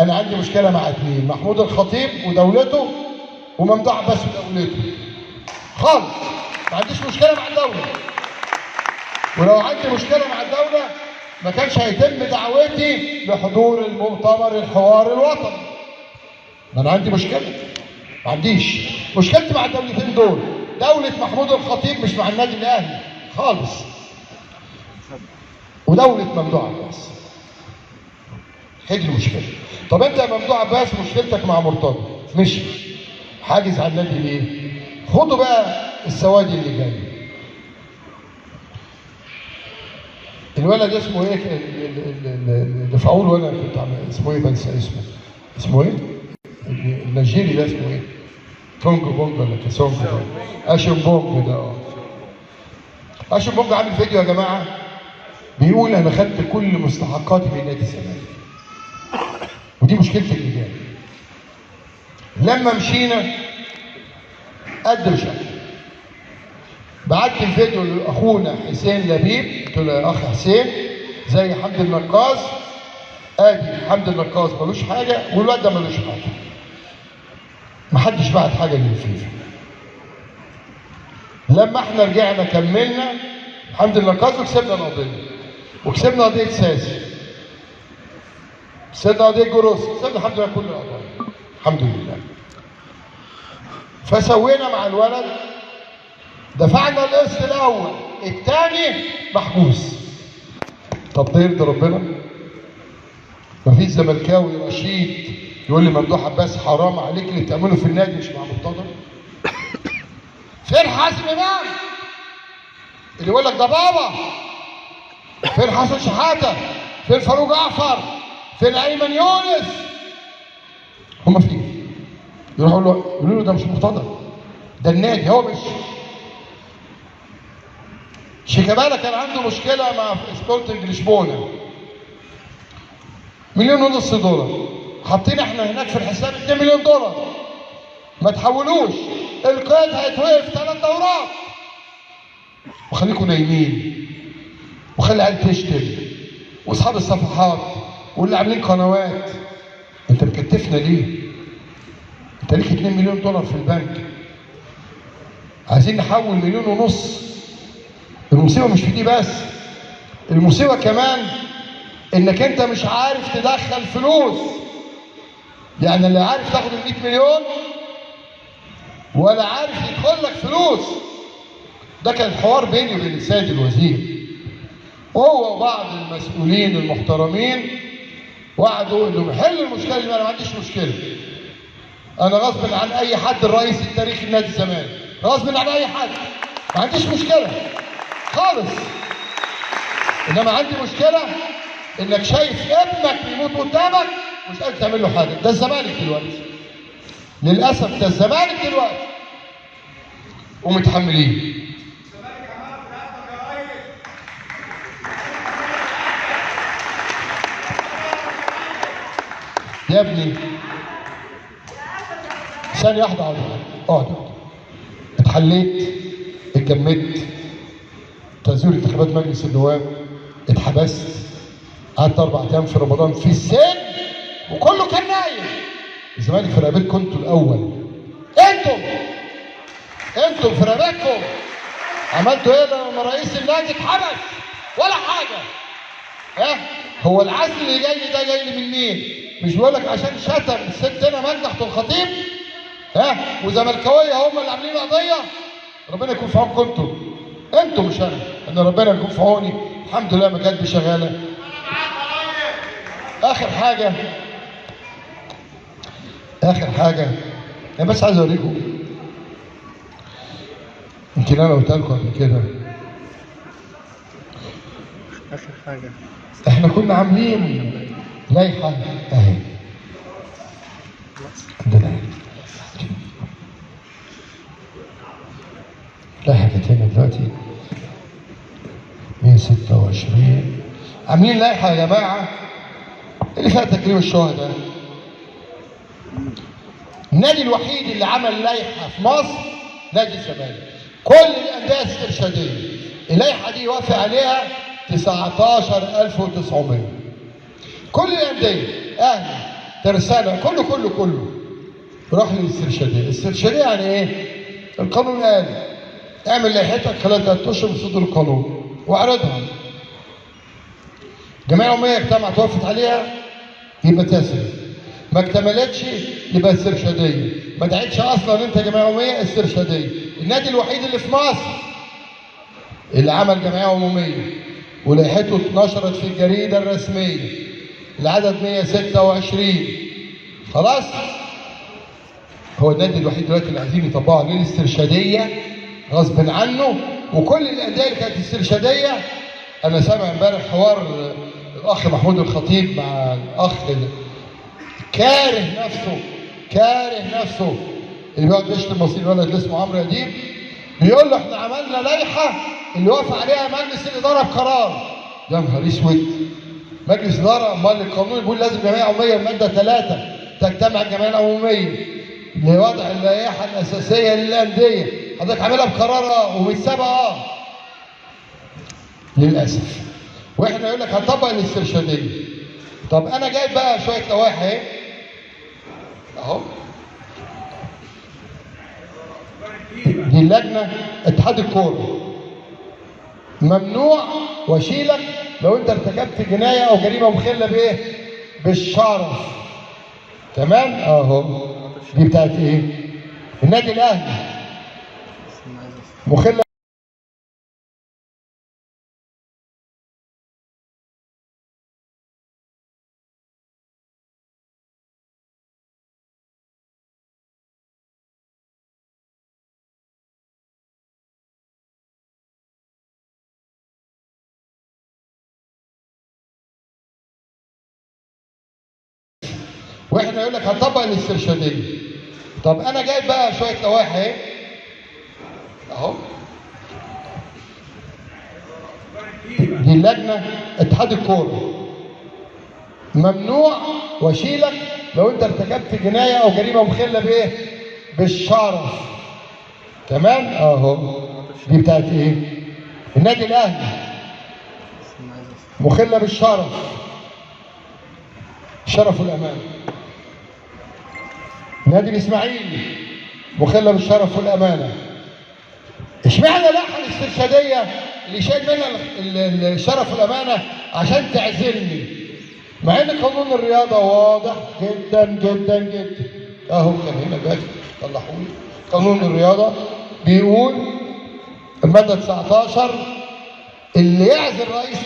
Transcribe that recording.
انا عندي مشكله مع اثنين، محمود الخطيب ودولته وممدوح عباس ودولته. خالص ما عنديش مشكله مع الدوله، ولو عندي مشكله مع الدوله ما كانش هيتم دعوتي لحضور المؤتمر الحوار الوطني. ما انا عندي مشكله، ما عنديش مشكلتي مع الدولتين دول، دوله محمود الخطيب مش مع النادي الاهلي خالص، ودوله ممدوح عباس. هي دي المشكله. طب انت يا ممدوح عباس مشكلتك مع مرتضى، مشي حاجز على النادي ليه؟ خدوا بقى السواد اللي جاي. الولد اسمه ايه اللي فعول، وانا كنت اسمه ايه بنسى اسمه ايه؟ النيجيري ده اسمه ايه؟ تونج بونج ولا كاسونج ده؟ اشم بونج ده. اشم بونج عامل فيديو يا جماعه بيقول انا خدت كل مستحقاتي من نادي الزمالك. ودي مشكله اللجان. لما مشينا قدم شكل. بعت الفيديو لاخونا حسين لبيب، قلت له يا اخ حسين زي حمد النقاز، ادي حمد النقاز ملوش حاجه والواد ده ملوش حاجه. محدش بعت حاجه للفيفا. لما احنا رجعنا كملنا حمد النقاز وكسبنا القضيه، وكسبنا قضيه ساسي، كسبنا قضيه جروس، كسبنا الحمد لله كل القضايا الحمد لله. فسوينا مع الولد، دفعنا القسط الاول، الثاني محبوس. طب ده يرضي ربنا؟ مفيش زملكاوي رشيد يقول لي ممدوح عباس حرام عليك اللي بتعمله في النادي مش مع مرتضى؟ فين حازم امام اللي يقول لك ده بابا؟ فين حسن شحاته؟ فين فاروق جعفر؟ فين ايمن يونس؟ هم فين؟ يقولوا له ده مش مرتضى، ده النادي. هو مش شيكابالا كان عنده مشكله مع سبورتنج لشبونه، $1.5 مليون، حاطين احنا هناك في الحساب $2 مليون، ما تحولوش، القيد هيتوقف 3 دورات. وخليكم نايمين، وخلي العيال تشتم، واصحاب الصفحات واللي عاملين قنوات. انت مكتفنا ليه؟ انت ليك $2 مليون في البنك، عايزين نحول $1.5 مليون. المصيبه مش في دي بس، المصيبه كمان انك انت مش عارف تدخل فلوس. يعني اللي عارف تاخد ال$100 مليون ولا عارف يدخل لك فلوس. ده كان الحوار بيني وبين السيد الوزير، وهو وبعض المسؤولين المحترمين وعدوا انهم يحلوا المشكله دي. انا ما عنديش مشكله، انا غصب عن اي حد الرئيس التاريخي لنادي الزمالك، غصب عن اي حد، ما عنديش مشكله خالص. انما عندي مشكله انك شايف ابنك بيموت قدامك ومش قادر تعمل له حاجه. ده الزمالك دلوقتي، للاسف ده الزمالك دلوقتي، ومتحملين. يا ابني ثانية واحدة، اقعد. اتحليت، اتجمدت، تزوير انتخابات مجلس النواب، اتحبست، قعدت 4 أيام في رمضان في السجن وكله كان نايم. الزمالك في رقبتكم انتوا الاول، انتوا في رقبتكم. عملتوا ايه لما رئيس النادي اتحبس؟ ولا حاجه. هو العزل اللي جاي ده جاي لي من مين؟ مش بيقول لك عشان شتم ستنا مجدح الخطيب؟ وزملكاويه هم اللي عاملين قضيه؟ ربنا يكون في عونكم انتوا مش انا ربنا يكون في عوني. الحمد لله مجدي شغاله. اخر حاجه انا بس عايز اوريكم، يمكن انا قلت لكم قبل كده. اخر حاجه احنا كنا عاملين لائحه اهي عندنا، لائحه كانت هنا دلوقتي 126. عاملين لائحه يا جماعه اللي فيها تكريم الشهداء. النادي الوحيد اللي عمل لائحه في مصر نادي الزمالك. كل الانديه الاسترشاديه اللائحه دي وافق عليها 19,900. كل الانديه، اهلي، ترسانة، كله روح للاسترشادية. الاسترشادية يعني ايه؟ القانون قال اعمل لائحتك خلال 3 اشهر من صدور القانون واعرضها. الجمعية العمومية اجتمعت وقفت عليها يبقى تسري، ما اكتملتش يبقى استرشادية، ما دعيتش اصلا انت جمعية عمومية استرشادية. النادي الوحيد اللي في مصر اللي عمل جمعية عمومية ولائحته اتنشرت في الجريدة الرسمية العدد 126 خلاص، هو النادي الوحيد دلوقتي اللي عايزين يطبقوا عليه الاسترشادية غصب عنه. وكل الأندية اللي كانت استرشادية، أنا سامع امبارح حوار الأخ محمود الخطيب مع الأخ كاره نفسه اللي بيقعد يشتم مصير الولد اللي اسمه عمرو اديب، بيقول له احنا عملنا لائحه اللي وافق عليها مجلس الاداره بقرار. يا نهار اسود، مجلس اداره؟ امال القانون بيقول لازم جمعيه عموميه الماده 3 تجتمع الجمعيه العموميه لوضع اللائحه الاساسيه للانديه، حضرتك عاملها بقرار ومتسابه للاسف. واحنا يقول لك هنطبق الاسترشاديه. طب انا جايب بقى شويه لوائح اهي اهو، دي اللجنه اتحاد الكوره، ممنوع واشيلك لو انت ارتكبت جنايه او جريمه مخله بايه؟ بالشرف. تمام اهو. دي بتاعت ايه؟ النادي الاهلي مخله واحنا يقول لك هنطبق الاسترشاديه. طب انا جايب بقى شويه لوائح اهي اهو، دي اللجنه اتحاد الكوره، ممنوع واشيلك لو انت ارتكبت جنايه او جريمه مخله بايه؟ بالشرف. تمام اهو. دي بتاعت ايه؟ النادي الاهلي مخله بالشرف، الشرف والامان. نادي الاسماعيلي مخله بالشرف والامانه. اشمعنى اللائحه الاسترشاديه اللي شايل منها الشرف والامانه عشان تعزلني، مع ان قانون الرياضه واضح جدا اهو، كان هنا جاي طلعوا لي قانون الرياضه بيقول الماده 19 اللي يعزل رئيس